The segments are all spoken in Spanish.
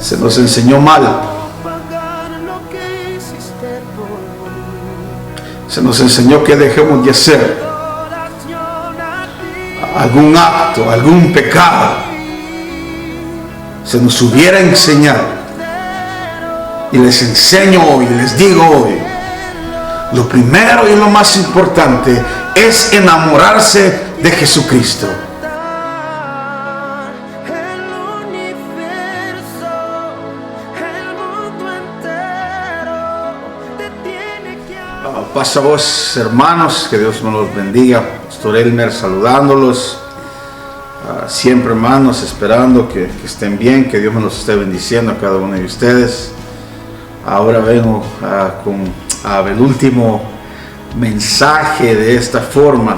Se nos enseñó mal. Se nos enseñó que dejemos de hacer algún acto, algún pecado. Se nos hubiera enseñado. Y les enseño hoy, les digo hoy, lo primero y lo más importante es enamorarse de Jesucristo. Pasa vos, hermanos, que Dios me los bendiga. Pastor Elmer saludándolos. Siempre, hermanos, esperando que estén bien, que Dios me los esté bendiciendo a cada uno de ustedes. Ahora vengo con el último mensaje de esta forma,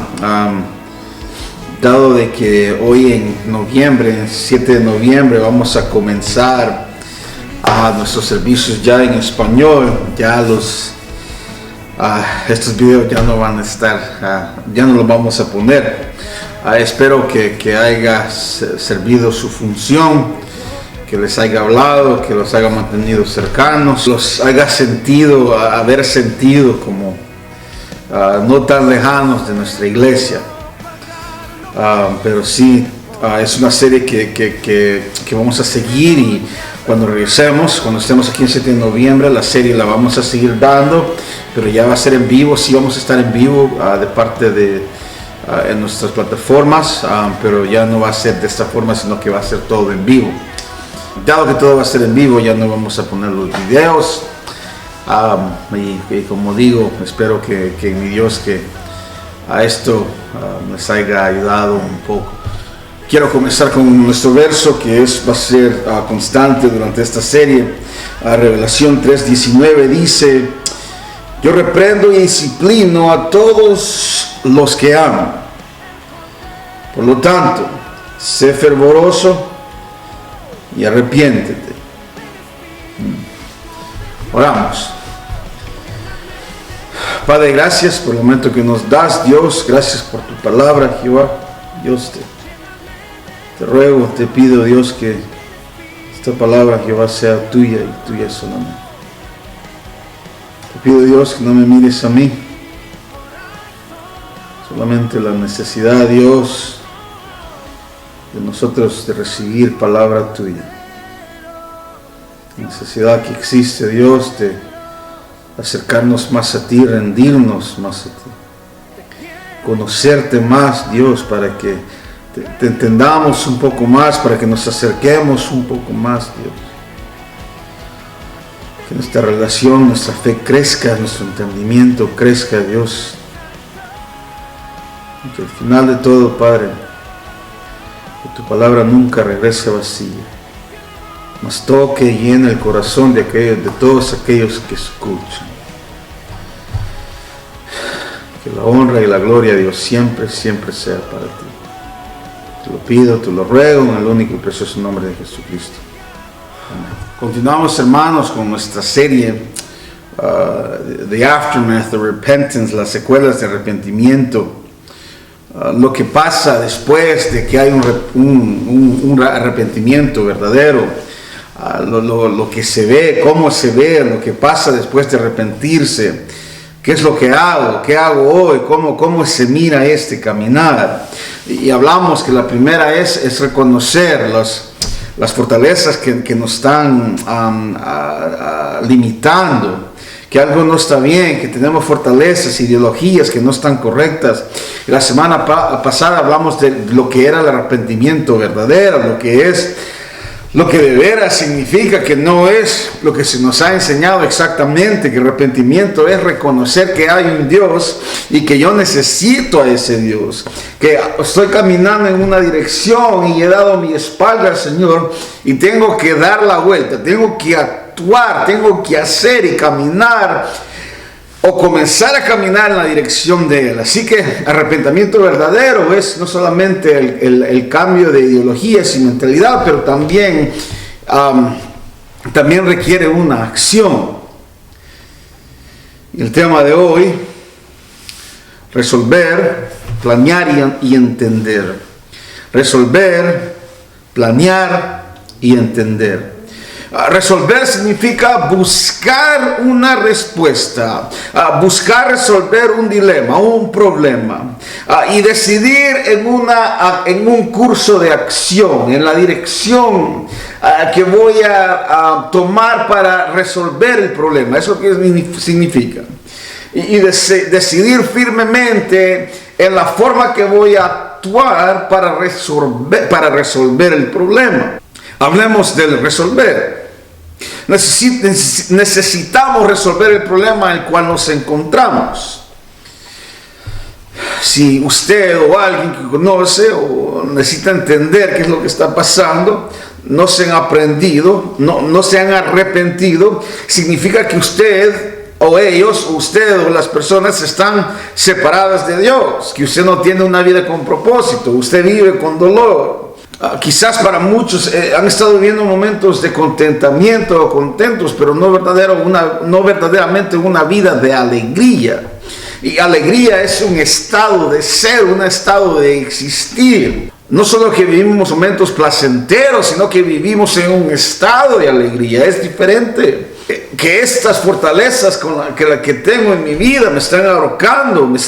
dado de que hoy en noviembre, 7 de noviembre, vamos a comenzar nuestros servicios ya en español. Ya estos videos ya no van a estar, ya no los vamos a poner. Espero que haya servido su función, que les haya hablado, que los haya mantenido cercanos, los haya sentido, haber sentido como no tan lejanos de nuestra iglesia. Pero sí, es una serie que vamos a seguir, y cuando regresemos, cuando estemos aquí en 7 de noviembre, la serie la vamos a seguir dando, pero ya va a ser en vivo. Sí vamos a estar en vivo de parte de en nuestras plataformas, pero ya no va a ser de esta forma, sino que va a ser todo en vivo. Dado que todo va a ser en vivo, ya no vamos a poner los videos, y como digo, espero que mi Dios, que a esto les haya ayudado un poco. Quiero comenzar con nuestro verso, que va a ser constante durante esta serie. Revelación 3:19 dice: yo reprendo y disciplino a todos los que amo. Por lo tanto, sé fervoroso y arrepiéntete. Oramos. Padre, gracias por el momento que nos das, Dios. Gracias por tu palabra, Jehová. Dios, te ruego, te pido, Dios, que esta palabra, Jehová, sea tuya y tuya solamente. Te pido, Dios, que no me mires a mí, solamente la necesidad, Dios, de nosotros de recibir palabra tuya. La necesidad que existe, Dios, de acercarnos más a ti, rendirnos más a ti, conocerte más, Dios, para que te entendamos un poco más, para que nos acerquemos un poco más, Dios. Que nuestra relación, nuestra fe crezca, nuestro entendimiento crezca, Dios. Y que al final de todo, Padre, que tu palabra nunca regrese vacía, mas toque y llene el corazón de todos aquellos que escuchan. Que la honra y la gloria, Dios, siempre, siempre sea para ti. Te lo pido, te lo ruego, en el único y precioso nombre de Jesucristo. Amén. Continuamos, hermanos, con nuestra serie The Aftermath of Repentance, las secuelas de arrepentimiento. Lo que pasa después de que hay un arrepentimiento verdadero, lo que se ve, cómo se ve, lo que pasa después de arrepentirse. ¿Qué es lo que hago? ¿Qué hago hoy? ¿Cómo se mira este caminar? Y hablamos que la primera es reconocer las fortalezas que nos están limitando, que algo no está bien, que tenemos fortalezas, ideologías que no están correctas. La semana pasada hablamos de lo que era el arrepentimiento verdadero, lo que de veras significa, que no es lo que se nos ha enseñado exactamente, que arrepentimiento es reconocer que hay un Dios y que yo necesito a ese Dios, que estoy caminando en una dirección y he dado mi espalda al Señor y tengo que dar la vuelta, tengo que actuar, tengo que hacer y caminar, o comenzar a caminar en la dirección de Él. Así que arrepentimiento verdadero es no solamente el cambio de ideologías y mentalidad, pero también requiere una acción. Y el tema de hoy: resolver, planear y entender. Resolver, planear y entender. Resolver significa buscar una respuesta, buscar resolver un dilema, un problema, y decidir en un curso de acción, en la dirección que voy a tomar para resolver el problema. Eso es lo que significa. Y decidir firmemente en la forma que voy a actuar para resolver el problema. Hablemos del resolver. Necesitamos resolver el problema en el cual nos encontramos. Si usted o alguien que conoce o necesita entender qué es lo que está pasando, no se han aprendido, no se han arrepentido, significa que usted o ellos, o usted o las personas están separadas de Dios, que usted no tiene una vida con propósito, usted vive con dolor. Quizás para muchos han estado viviendo momentos de contentamiento o contentos, pero no verdaderamente una vida de alegría. Y alegría es un estado de ser, un estado de existir. No solo que vivimos momentos placenteros, sino que vivimos en un estado de alegría. Es diferente. Que estas fortalezas que tengo en mi vida me están ahorcando, me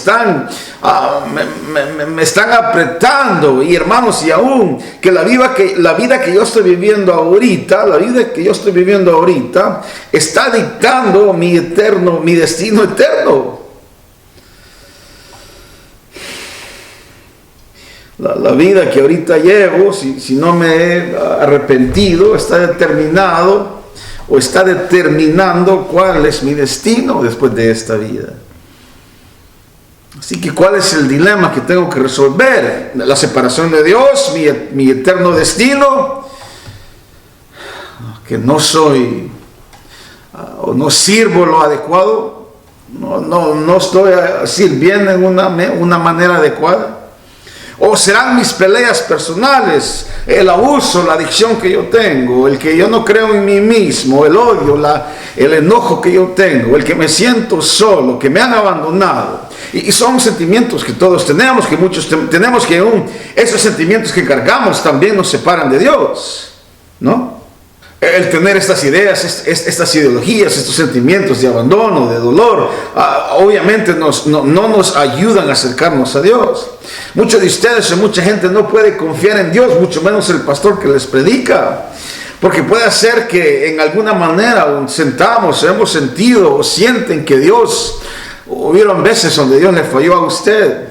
están apretando. Y hermanos, y aún que la vida que yo estoy viviendo ahorita, está dictando mi destino eterno. La vida que ahorita llevo, si no me he arrepentido, está determinado o está determinando cuál es mi destino después de esta vida. Así que ¿cuál es el dilema que tengo que resolver? La separación de Dios, mi eterno destino, que no soy o no sirvo lo adecuado, no estoy sirviendo en una manera adecuada. O serán mis peleas personales, el abuso, la adicción que yo tengo, el que yo no creo en mí mismo, el odio, el enojo que yo tengo, el que me siento solo, que me han abandonado. Y son sentimientos que todos tenemos, que muchos tenemos, que aún esos sentimientos que cargamos también nos separan de Dios, ¿no? El tener estas ideas, estas ideologías, estos sentimientos de abandono, de dolor, obviamente no nos ayudan a acercarnos a Dios. Muchos de ustedes o mucha gente no puede confiar en Dios, mucho menos el pastor que les predica. Porque puede ser que en alguna manera hemos sentido o sienten que Dios, hubieron veces donde Dios le falló a usted.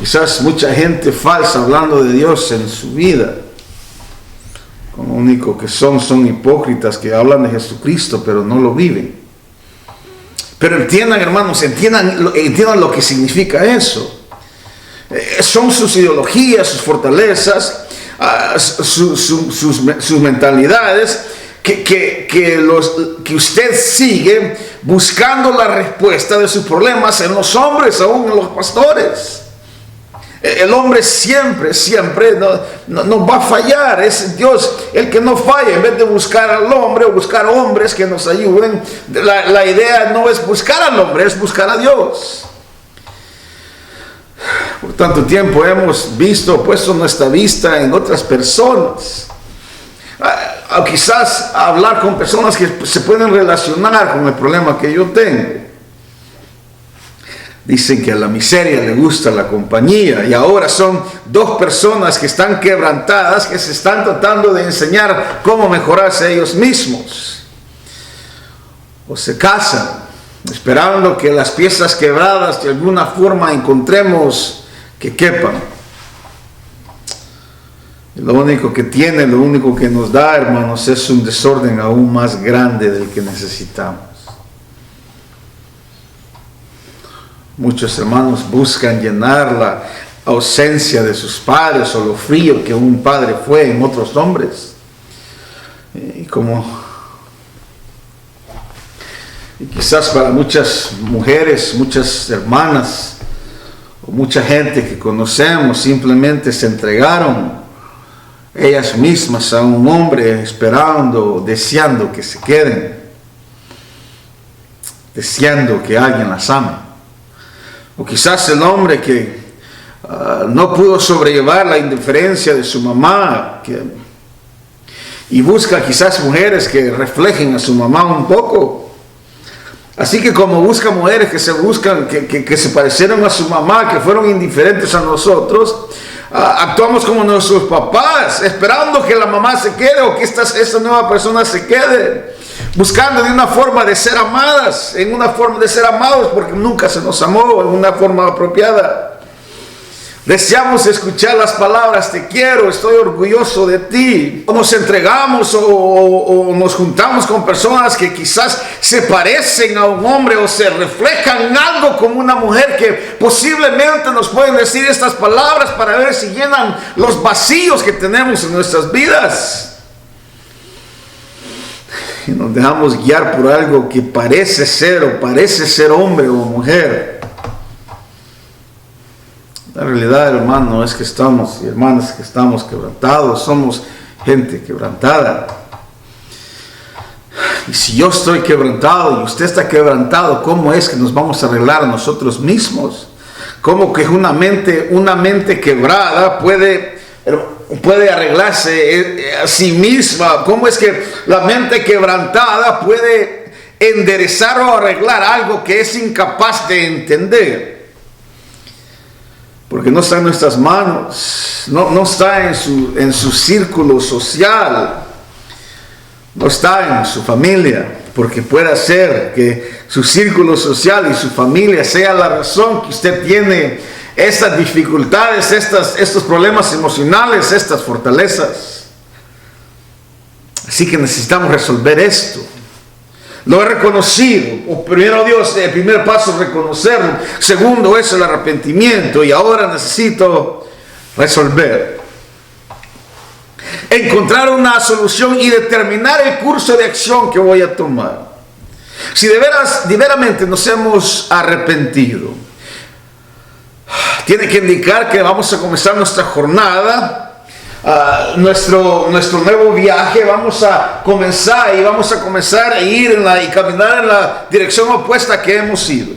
Quizás mucha gente falsa hablando de Dios en su vida. Lo único que son hipócritas que hablan de Jesucristo, pero no lo viven. Pero entiendan, hermanos, entiendan lo que significa eso. Son sus ideologías, sus fortalezas, sus mentalidades, que usted sigue buscando la respuesta de sus problemas en los hombres, aún en los pastores. El hombre siempre no va a fallar. Es Dios el que no falla. En vez de buscar al hombre o buscar hombres que nos ayuden, la idea no es buscar al hombre, es buscar a Dios. Por tanto tiempo hemos puesto nuestra vista en otras personas. Quizás hablar con personas que se pueden relacionar con el problema que yo tengo. Dicen que a la miseria le gusta la compañía, y ahora son dos personas que están quebrantadas, que se están tratando de enseñar cómo mejorarse ellos mismos. O se casan, esperando que las piezas quebradas de alguna forma encontremos que quepan. Y lo único que nos da, hermanos, es un desorden aún más grande del que necesitamos. Muchos hermanos buscan llenar la ausencia de sus padres o lo frío que un padre fue en otros hombres. Y quizás para muchas mujeres, muchas hermanas, o mucha gente que conocemos, simplemente se entregaron ellas mismas a un hombre, esperando, deseando que se queden, deseando que alguien las ame. O quizás el hombre que no pudo sobrellevar la indiferencia de su mamá, y busca quizás mujeres que reflejen a su mamá un poco. Así que como busca mujeres que se parecieron a su mamá, que fueron indiferentes a nosotros, actuamos como nuestros papás, esperando que la mamá se quede o que esta nueva persona se quede, buscando de una forma de ser amadas, en una forma de ser amados, porque nunca se nos amó en una forma apropiada. Deseamos escuchar las palabras: te quiero, estoy orgulloso de ti. O nos entregamos o nos juntamos con personas que quizás se parecen a un hombre o se reflejan en algo como una mujer, que posiblemente nos pueden decir estas palabras para ver si llenan los vacíos que tenemos en nuestras vidas. Y nos dejamos guiar por algo que parece ser hombre o mujer. La realidad, hermano, es que estamos, y hermanas, que estamos quebrantados, somos gente quebrantada. Y si yo estoy quebrantado y usted está quebrantado, ¿cómo es que nos vamos a arreglar a nosotros mismos? ¿Cómo que una mente quebrada puede arreglarse a sí misma? ¿Cómo es que la mente quebrantada puede enderezar o arreglar algo que es incapaz de entender? Porque no está en nuestras manos, no está en su círculo social, no está en su familia, porque puede ser que su círculo social y su familia sea la razón que usted tiene estas dificultades, estos problemas emocionales, estas fortalezas. Así que necesitamos resolver esto. Lo he reconocido. Primero, Dios, el primer paso es reconocerlo. Segundo, es el arrepentimiento. Y ahora necesito resolver. Encontrar una solución y determinar el curso de acción que voy a tomar. Si de veramente nos hemos arrepentido, tiene que indicar que vamos a comenzar nuestra jornada. Nuestro nuevo viaje. Vamos a comenzar a ir y caminar en la dirección opuesta que hemos ido.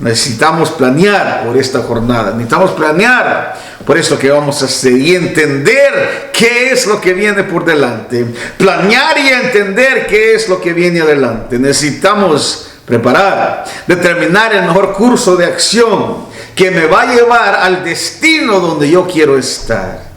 Necesitamos planear por esta jornada, necesitamos planear por esto que vamos a hacer y entender qué es lo que viene por delante. Planear y entender qué es lo que viene adelante. Necesitamos preparar, determinar el mejor curso de acción que me va a llevar al destino donde yo quiero estar.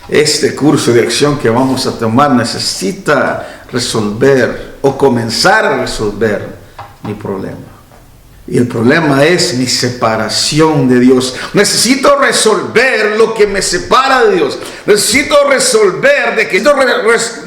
Este curso de acción que vamos a tomar necesita resolver o comenzar a resolver mi problema. Y el problema es mi separación de Dios. Necesito resolver lo que me separa de Dios. Necesito resolver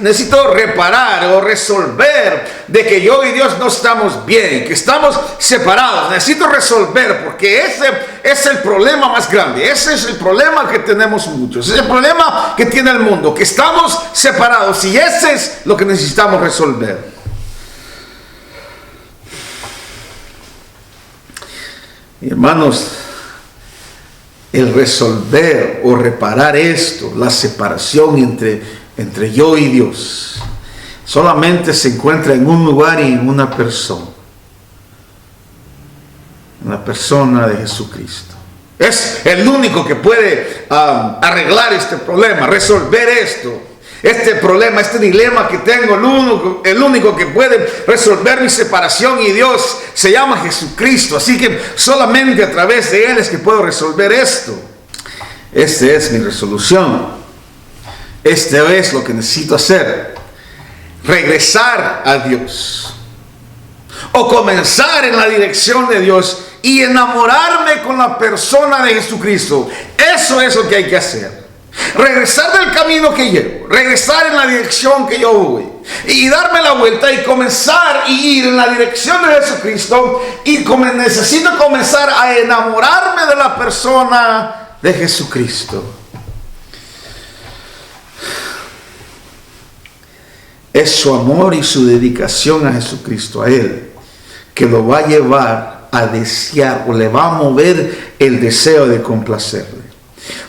necesito reparar o resolver de que yo y Dios no estamos bien, que estamos separados. Necesito resolver, porque ese es el problema más grande. Ese es el problema que tenemos muchos. Ese es el problema que tiene el mundo, que estamos separados, y ese es lo que necesitamos resolver. Y hermanos, el resolver o reparar esto, la separación entre yo y Dios, solamente se encuentra en un lugar y en una persona. En la persona de Jesucristo. Es el único que puede arreglar este problema, resolver esto. Este problema, este dilema que tengo, el único que puede resolver mi separación y Dios se llama Jesucristo. Así que solamente a través de Él es que puedo resolver esto. Esta es mi resolución. Este es lo que necesito hacer. Regresar a Dios. O comenzar en la dirección de Dios y enamorarme con la persona de Jesucristo. Eso es lo que hay que hacer. Regresar del camino que llevo, regresar en la dirección que yo voy y darme la vuelta y comenzar a ir en la dirección de Jesucristo, y necesito comenzar a enamorarme de la persona de Jesucristo. Es su amor y su dedicación a Jesucristo, a Él, que lo va a llevar a desear, o le va a mover el deseo de complacerle.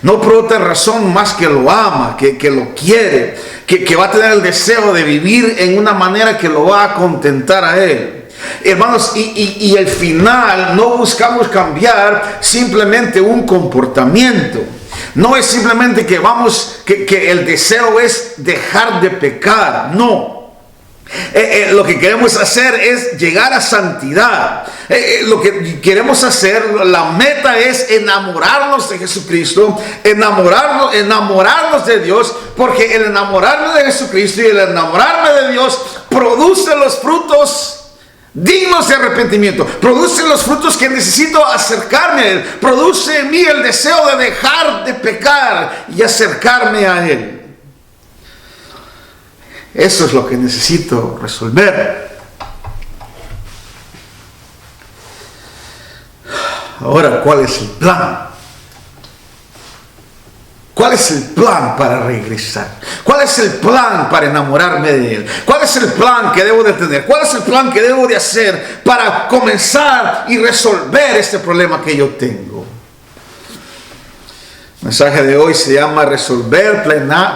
No por otra razón más que lo ama, que lo quiere, que va a tener el deseo de vivir en una manera que lo va a contentar a Él. Hermanos, y el final, no buscamos cambiar simplemente un comportamiento. No es simplemente que el deseo es dejar de pecar. No. Lo que queremos hacer es llegar a santidad. Lo que queremos hacer, la meta es enamorarnos de Jesucristo, enamorarnos de Dios, porque el enamorarme de Jesucristo y el enamorarme de Dios produce los frutos dignos de arrepentimiento, produce los frutos que necesito acercarme a Él, produce en mí el deseo de dejar de pecar y acercarme a Él. Eso es lo que necesito resolver. Ahora, ¿cuál es el plan? ¿Cuál es el plan para regresar? ¿Cuál es el plan para enamorarme de Él? ¿Cuál es el plan que debo de tener? ¿Cuál es el plan que debo de hacer para comenzar y resolver este problema que yo tengo? El mensaje de hoy se llama resolver,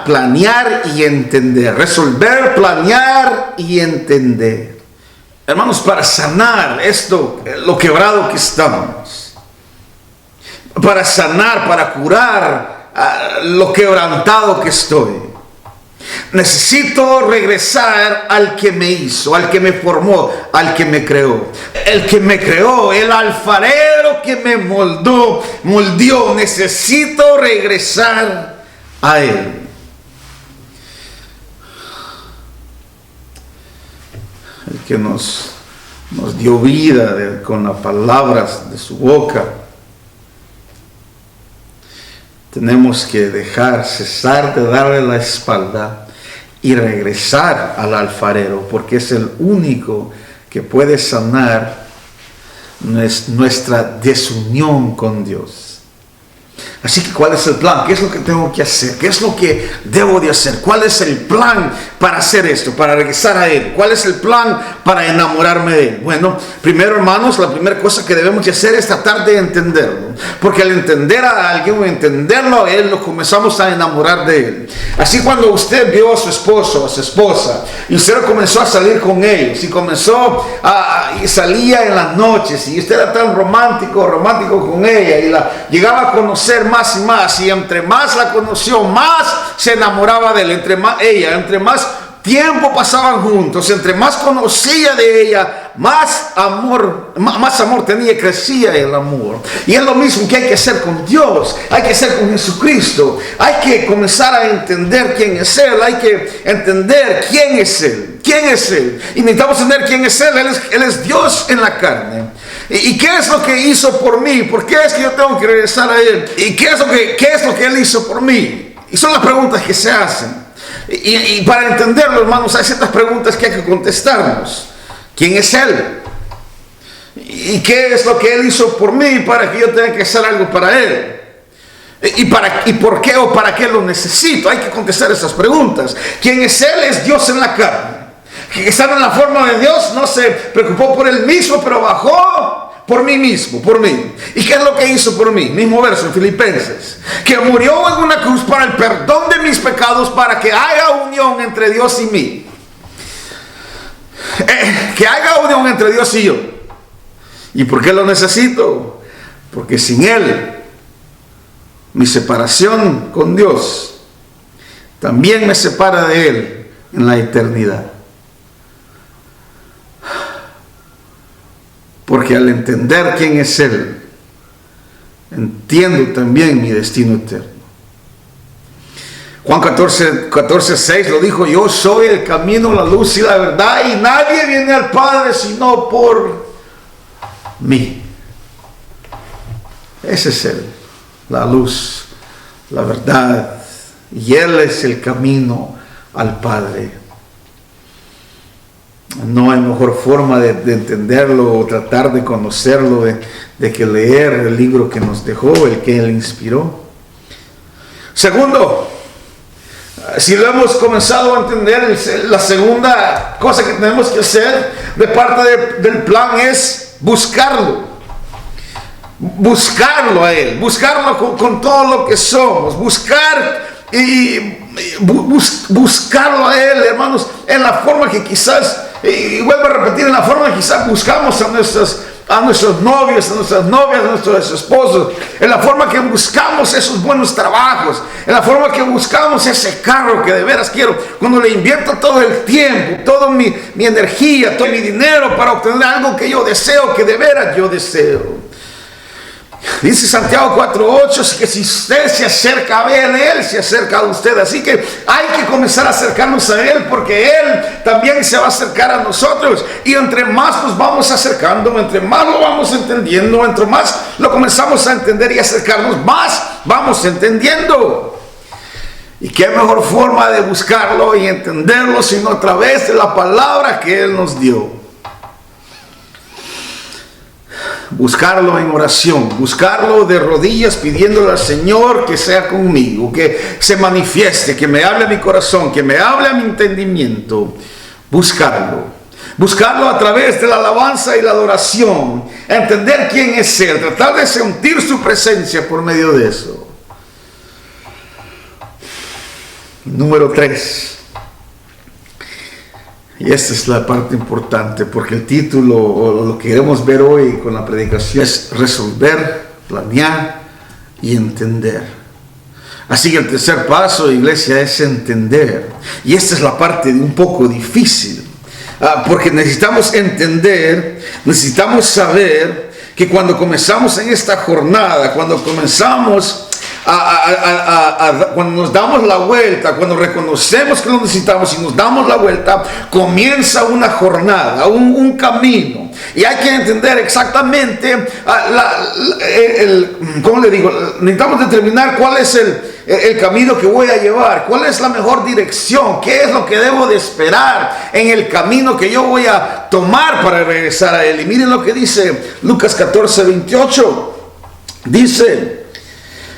planear y entender. Resolver, planear y entender. Hermanos, para sanar esto, lo quebrado que estamos. Para sanar, para curar lo quebrantado que estoy. Necesito regresar al que me hizo, al que me formó, al que me creó. El que me creó, el alfarero que me moldeó. Necesito regresar a Él. El que nos dio vida con las palabras de su boca. Tenemos que cesar de darle la espalda y regresar al alfarero, porque es el único que puede sanar nuestra desunión con Dios. Así que, ¿cuál es el plan? ¿Qué es lo que tengo que hacer? ¿Qué es lo que debo de hacer? ¿Cuál es el plan para hacer esto? Para regresar a Él. ¿Cuál es el plan para enamorarme de Él? Bueno, primero, hermanos, la primera cosa que debemos de hacer es tratar de entenderlo. Porque al entender a alguien o entenderlo a Él, lo comenzamos a enamorar de Él. Así, cuando usted vio a su esposo o a su esposa y usted comenzó a salir con ellos y salía en las noches y usted era tan romántico con ella y la llegaba a conocer más y más, y entre más la conoció, más se enamoraba de él, entre más tiempo pasaban juntos, entre más conocía de ella, más amor tenía, crecía el amor. Y es lo mismo que hay que hacer con Dios, hay que hacer con Jesucristo. Hay que comenzar a entender quién es Él, hay que entender quién es Él. ¿Quién es Él? Y necesitamos entender quién es Él. Él es Dios en la carne. ¿Y qué es lo que hizo por mí? ¿Por qué es que yo tengo que regresar a Él? ¿Y qué es lo que Él hizo por mí? Y son las preguntas que se hacen. Y para entenderlo, hermanos, hay ciertas preguntas que hay que contestarnos. ¿Quién es Él? ¿Y qué es lo que Él hizo por mí para que yo tenga que hacer algo para Él? ¿Y por qué o para qué lo necesito? Hay que contestar esas preguntas. ¿Quién es Él? Es Dios en la carne. Que estando en la forma de Dios, no se preocupó por Él mismo, pero bajó por mí mismo, por mí. ¿Y qué es lo que hizo por mí? Mismo verso en Filipenses. Que murió en una cruz para el perdón de mis pecados, para que haya unión entre Dios y mí. Que haya unión entre Dios y yo. ¿Y por qué lo necesito? Porque sin Él, mi separación con Dios también me separa de Él en la eternidad. Porque al entender quién es Él, entiendo también mi destino eterno. Juan 14:6 lo dijo: yo soy el camino, la luz y la verdad, y nadie viene al Padre sino por mí. Ese es Él, la luz, la verdad, y Él es el camino al Padre. No hay mejor forma de entenderlo o tratar de conocerlo de que leer el libro que nos dejó, el que Él inspiró. Segundo, si lo hemos comenzado a entender, la segunda cosa que tenemos que hacer de parte del plan es buscarlo. Buscarlo a Él, buscarlo con todo lo que somos, buscarlo a Él, hermanos, en la forma que quizás Y vuelvo a repetir, en la forma que quizás buscamos a nuestros novios, a nuestras novias, a nuestros esposos, en la forma que buscamos esos buenos trabajos, en la forma que buscamos ese carro que de veras quiero, cuando le invierto todo el tiempo, toda mi energía, todo mi dinero para obtener algo que yo deseo, que de veras yo deseo. Dice Santiago 4:8 que si usted se acerca a Él se acerca a usted. Así que hay que comenzar a acercarnos a Él, porque Él también se va a acercar a nosotros. Y entre más nos vamos acercando, entre más lo vamos entendiendo, entre más lo comenzamos a entender y acercarnos, más vamos entendiendo. Y qué mejor forma de buscarlo y entenderlo sino a través de la palabra que Él nos dio. Buscarlo en oración, buscarlo de rodillas pidiéndole al Señor que sea conmigo, que se manifieste, que me hable a mi corazón, que me hable a mi entendimiento. Buscarlo a través de la alabanza y la adoración, entender quién es Él, tratar de sentir su presencia por medio de eso. Número 3. Y esta es la parte importante, porque el título, o lo que queremos ver hoy con la predicación, es resolver, planear y entender. Así que el tercer paso, iglesia, es entender. Y esta es la parte de un poco difícil, porque necesitamos entender, necesitamos saber que cuando comenzamos en esta jornada, cuando comenzamos cuando nos damos la vuelta, cuando reconocemos que lo necesitamos y nos damos la vuelta, comienza una jornada, un camino. Y hay que entender exactamente, ¿cómo le digo? Necesitamos determinar cuál es el camino que voy a llevar, cuál es la mejor dirección, qué es lo que debo de esperar en el camino que yo voy a tomar para regresar a Él. Y miren lo que dice Lucas 14:28. Dice: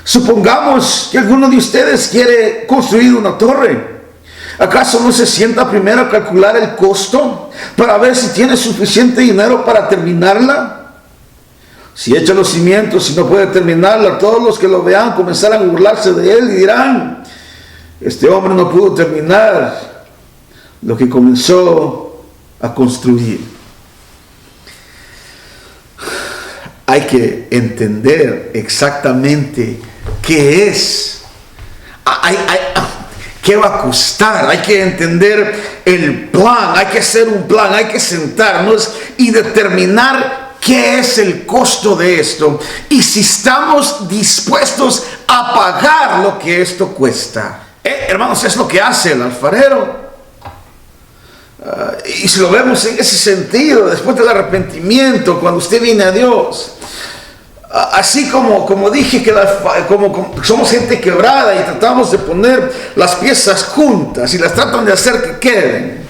supongamos que alguno de ustedes quiere construir una torre. ¿Acaso no se sienta primero a calcular el costo para ver si tiene suficiente dinero para terminarla? Si echa los cimientos y no puede terminarla, todos los que lo vean comenzarán a burlarse de él y dirán: este hombre no pudo terminar lo que comenzó a construir. Hay que entender exactamente qué es, qué va a costar. Hay que entender el plan, hay que hacer un plan, hay que sentarnos y determinar qué es el costo de esto y si estamos dispuestos a pagar lo que esto cuesta. Hermanos, es lo que hace el alfarero. Y si lo vemos en ese sentido, después del arrepentimiento, cuando usted viene a Dios, así como dije que como somos gente quebrada y tratamos de poner las piezas juntas y las tratan de hacer que queden.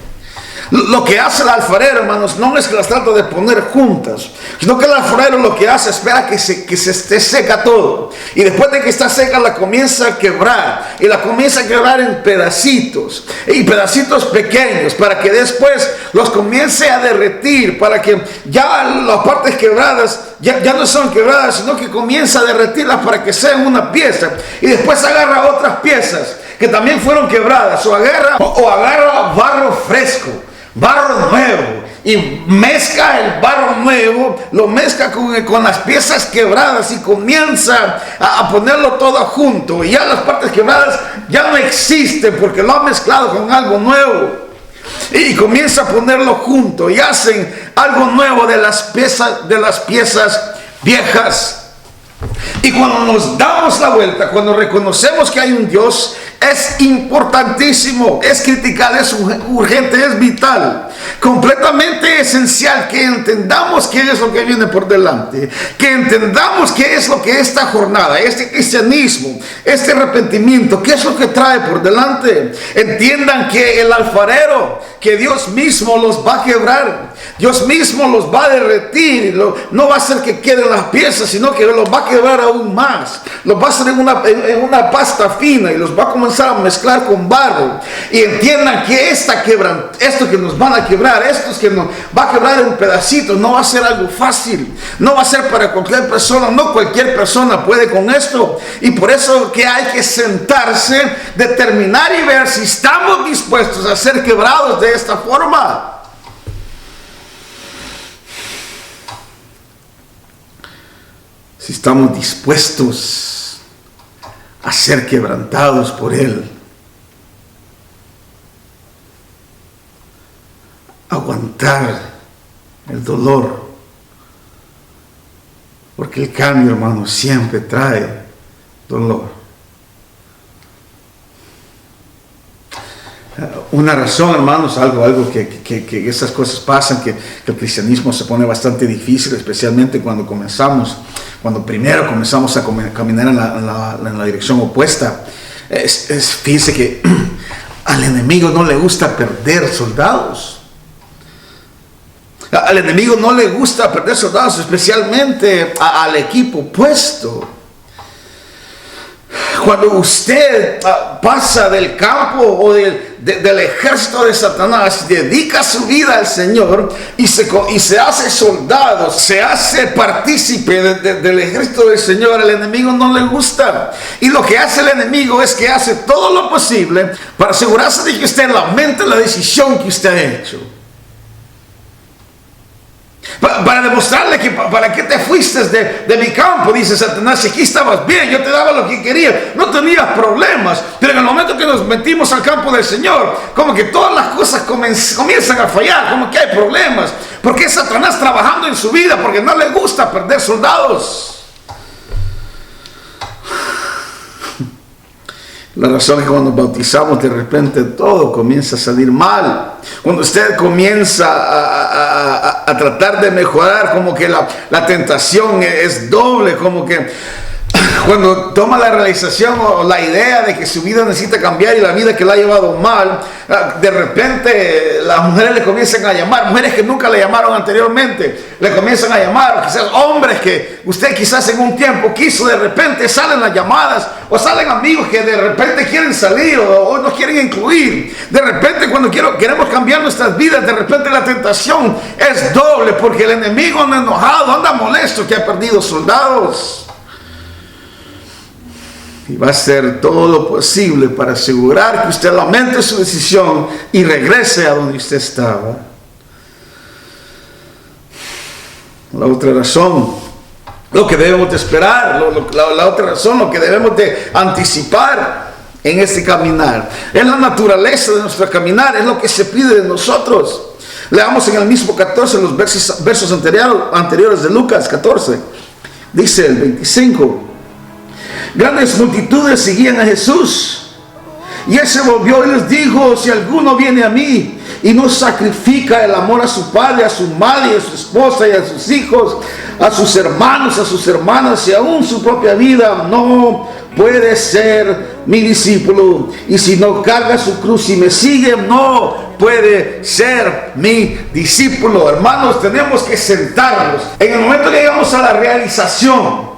Lo que hace el alfarero, hermanos, no es que las trata de poner juntas, sino que el alfarero lo que hace, espera que se esté seca todo. Y después de que está seca, la comienza a quebrar. Y la comienza a quebrar en pedacitos. Y pedacitos pequeños, para que después los comience a derretir. Para que ya las partes quebradas ya no son quebradas, sino que comienza a derretirlas para que sean una pieza. Y después agarra otras piezas que también fueron quebradas. O agarra barro fresco, barro nuevo, y mezcla el barro nuevo, lo mezcla con las piezas quebradas y comienza a ponerlo todo junto. Y ya las partes quebradas ya no existen porque lo ha mezclado con algo nuevo. Y comienza a ponerlo junto y hacen algo nuevo de las piezas viejas. Y cuando nos damos la vuelta, cuando reconocemos que hay un Dios, es importantísimo, es critical, es urgente, es vital, completamente esencial que entendamos qué es lo que viene por delante, que entendamos qué es lo que esta jornada, este cristianismo, este arrepentimiento, qué es lo que trae por delante. Entiendan que el alfarero, que Dios mismo los va a quebrar, Dios mismo los va a derretir, no va a hacer que queden las piezas, sino que los va a quebrar aún más, los va a hacer en una pasta fina y los va a comenzar a mezclar con barro. Y entiendan que esto que nos van a quebrar, esto que nos va a quebrar en pedacitos, no va a ser algo fácil, no va a ser para cualquier persona, no cualquier persona puede con esto. Y por eso que hay que sentarse, determinar y ver si estamos dispuestos a ser quebrados de esta forma. si estamos dispuestos a ser quebrantados por Él, aguantar el dolor, porque el cambio, hermano, siempre trae dolor. Una razón, hermanos, algo que esas cosas pasan, que el cristianismo se pone bastante difícil, especialmente cuando primero comenzamos a caminar en la dirección opuesta. Fíjense que al enemigo no le gusta perder soldados. Al enemigo no le gusta perder soldados, especialmente al equipo opuesto. Cuando usted pasa del campo o del ejército de Satanás, dedica su vida al Señor y se hace soldado, se hace partícipe del ejército del Señor, al enemigo no le gusta. Y lo que hace el enemigo es que hace todo lo posible para asegurarse de que usted lamente la decisión que usted ha hecho. Para demostrarle que para qué te fuiste de mi campo, dice Satanás, si aquí estabas bien, yo te daba lo que quería, no tenías problemas, pero en el momento que nos metimos al campo del Señor, como que todas las cosas comienzan a fallar, como que hay problemas, porque es Satanás trabajando en su vida, porque no le gusta perder soldados. La razón es que cuando nos bautizamos, de repente todo comienza a salir mal. Cuando usted comienza a tratar de mejorar, como que la tentación es doble, como que cuando toma la realización o la idea de que su vida necesita cambiar y la vida que la ha llevado mal, de repente las mujeres le comienzan a llamar, mujeres que nunca le llamaron anteriormente, le comienzan a llamar, o quizás hombres que usted quizás en un tiempo quiso, de repente salen las llamadas, o salen amigos que de repente quieren salir o nos quieren incluir. De repente cuando queremos cambiar nuestras vidas, de repente la tentación es doble, porque el enemigo anda enojado, anda molesto que ha perdido soldados. Y va a hacer todo lo posible para asegurar que usted lamente su decisión y regrese a donde usted estaba. La otra razón, lo que debemos de esperar, la otra razón, lo que debemos de anticipar en este caminar, es la naturaleza de nuestro caminar, es lo que se pide de nosotros. Leamos en el mismo 14, los versos anteriores de Lucas 14, dice el 25. Grandes multitudes seguían a Jesús, y Él se volvió y les dijo: si alguno viene a mí y no sacrifica el amor a su padre, a su madre, a su esposa y a sus hijos, a sus hermanos, a sus hermanas y aún su propia vida, no puede ser mi discípulo. Y si no carga su cruz y me sigue, no puede ser mi discípulo. Hermanos, tenemos que sentarnos. En el momento que llegamos a la realización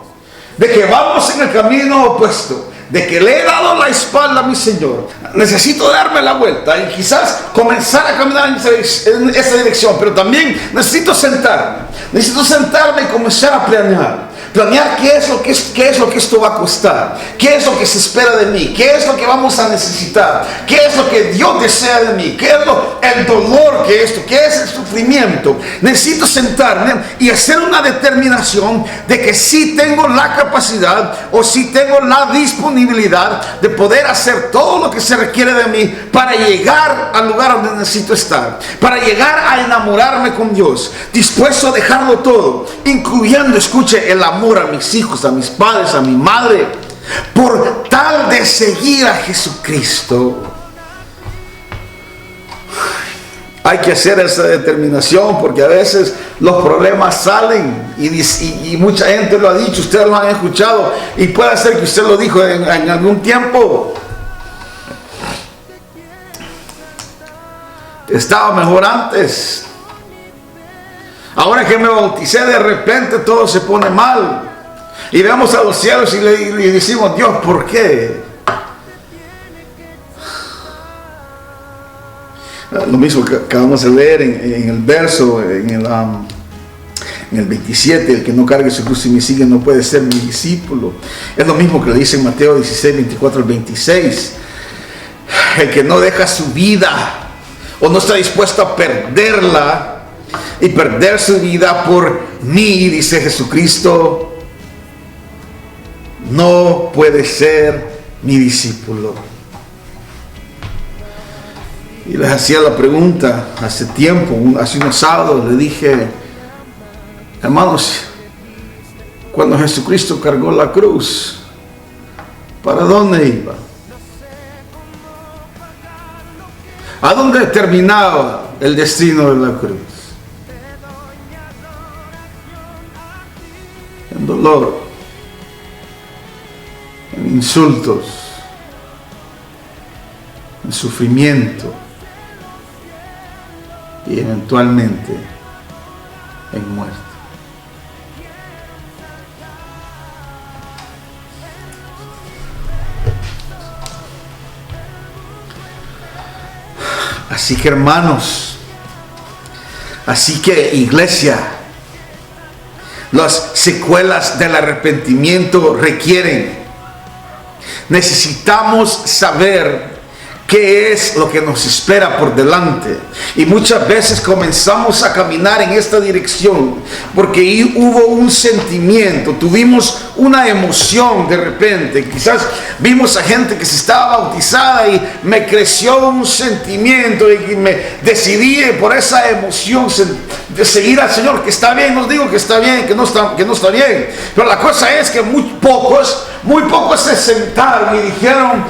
de que vamos en el camino opuesto, de que le he dado la espalda a mi Señor, necesito darme la vuelta y quizás comenzar a caminar en esa dirección, pero también necesito sentarme y comenzar a planear qué es lo que esto va a costar, qué es lo que se espera de mí, qué es lo que vamos a necesitar, qué es lo que Dios desea de mí, qué es el dolor que esto, qué es el sufrimiento. Necesito sentarme y hacer una determinación de que sí tengo la capacidad o sí tengo la disponibilidad de poder hacer todo lo que se requiere de mí para llegar al lugar donde necesito estar, para llegar a enamorarme con Dios, dispuesto a dejarlo todo, incluyendo, escuche, el amor a mis hijos, a mis padres, a mi madre, por tal de seguir a Jesucristo. Hay que hacer esa determinación, porque a veces los problemas salen y mucha gente lo ha dicho, ustedes lo han escuchado, y puede ser que usted lo dijo en algún tiempo. Estaba mejor antes. Ahora que me bauticé, de repente todo se pone mal. Y vemos a los cielos y le decimos: Dios, ¿por qué? Lo mismo que acabamos de leer en el verso, en el 27, el que no cargue su cruz y me sigue no puede ser mi discípulo. Es lo mismo que le dice en Mateo 16, 24 al 26. El que no deja su vida o no está dispuesto a perderla y perder su vida por mí, dice Jesucristo, no puede ser mi discípulo. Y les hacía la pregunta hace tiempo, hace unos sábados, le dije, hermanos, cuando Jesucristo cargó la cruz, ¿para dónde iba? ¿A dónde terminaba el destino de la cruz? En dolor, en insultos, en sufrimiento y eventualmente en muerte. Así que hermanos, así que iglesia, las secuelas del arrepentimiento necesitamos saber qué es lo que nos espera por delante. Y muchas veces comenzamos a caminar en esta dirección porque hubo un sentimiento, tuvimos una emoción de repente. Quizás vimos a gente que se estaba bautizada y me creció un sentimiento y me decidí por esa emoción de seguir al Señor, que está bien, no digo que está bien, que no está bien, pero la cosa es que muy pocos se sentaron y dijeron,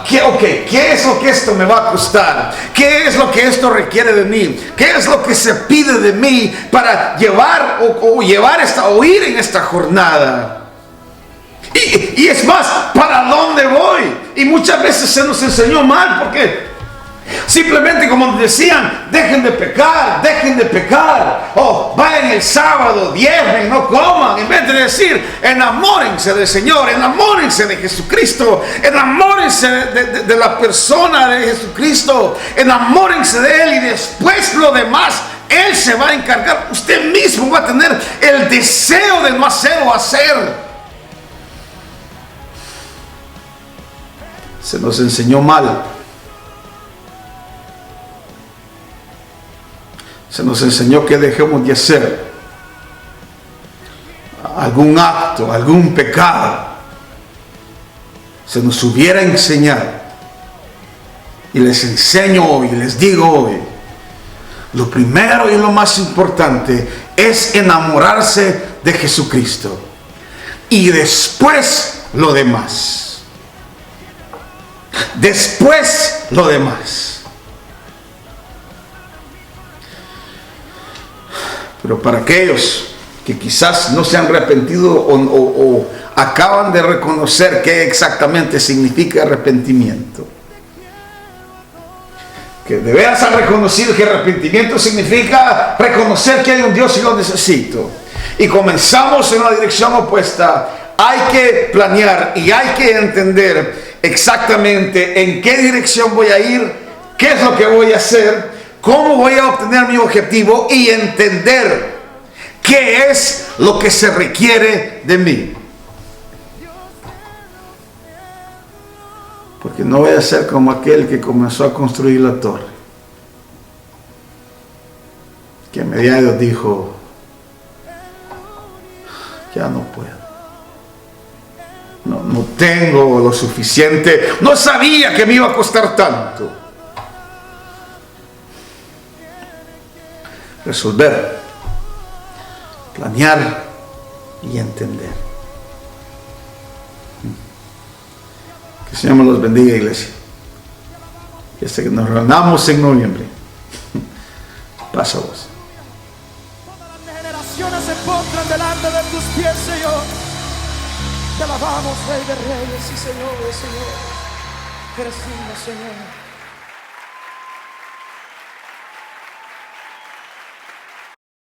¿qué es lo que esto me va a costar? ¿Qué es lo que esto requiere de mí? ¿Qué es lo que se pide de mí para llevar o ir en esta jornada? Y es más, ¿para dónde voy? Y muchas veces se nos enseñó mal porque simplemente, como decían, dejen de pecar, vayan el sábado, diezmen, no coman, en vez de decir, enamórense del Señor, enamórense de Jesucristo, enamórense de la persona de Jesucristo, enamórense de Él y después lo demás Él se va a encargar. Usted mismo va a tener el deseo de no hacer o hacer. Se nos enseñó mal. Se nos enseñó que dejemos de hacer algún acto, algún pecado. Se nos hubiera enseñado. Y les enseño hoy, les digo hoy, lo primero y lo más importante es enamorarse de Jesucristo. Y después lo demás. Después lo demás. Pero para aquellos que quizás no se han arrepentido o acaban de reconocer qué exactamente significa arrepentimiento, que de veras han reconocido que arrepentimiento significa reconocer que hay un Dios y lo necesito, y comenzamos en una dirección opuesta, hay que planear y hay que entender exactamente en qué dirección voy a ir, qué es lo que voy a hacer, cómo voy a obtener mi objetivo y entender qué es lo que se requiere de mí. Porque no voy a ser como aquel que comenzó a construir la torre, que a mediados dijo, ya no puedo. No tengo lo suficiente. No sabía que me iba a costar tanto. Resolver, planear y entender. Que el Señor me los bendiga, iglesia. Y hasta que nos reunamos en noviembre. Pasa vos. Todas las generaciones se pondrán delante de tus pies, Señor. Te alabamos, Rey de Reyes y Señor de Señores. Eres digno, Señor.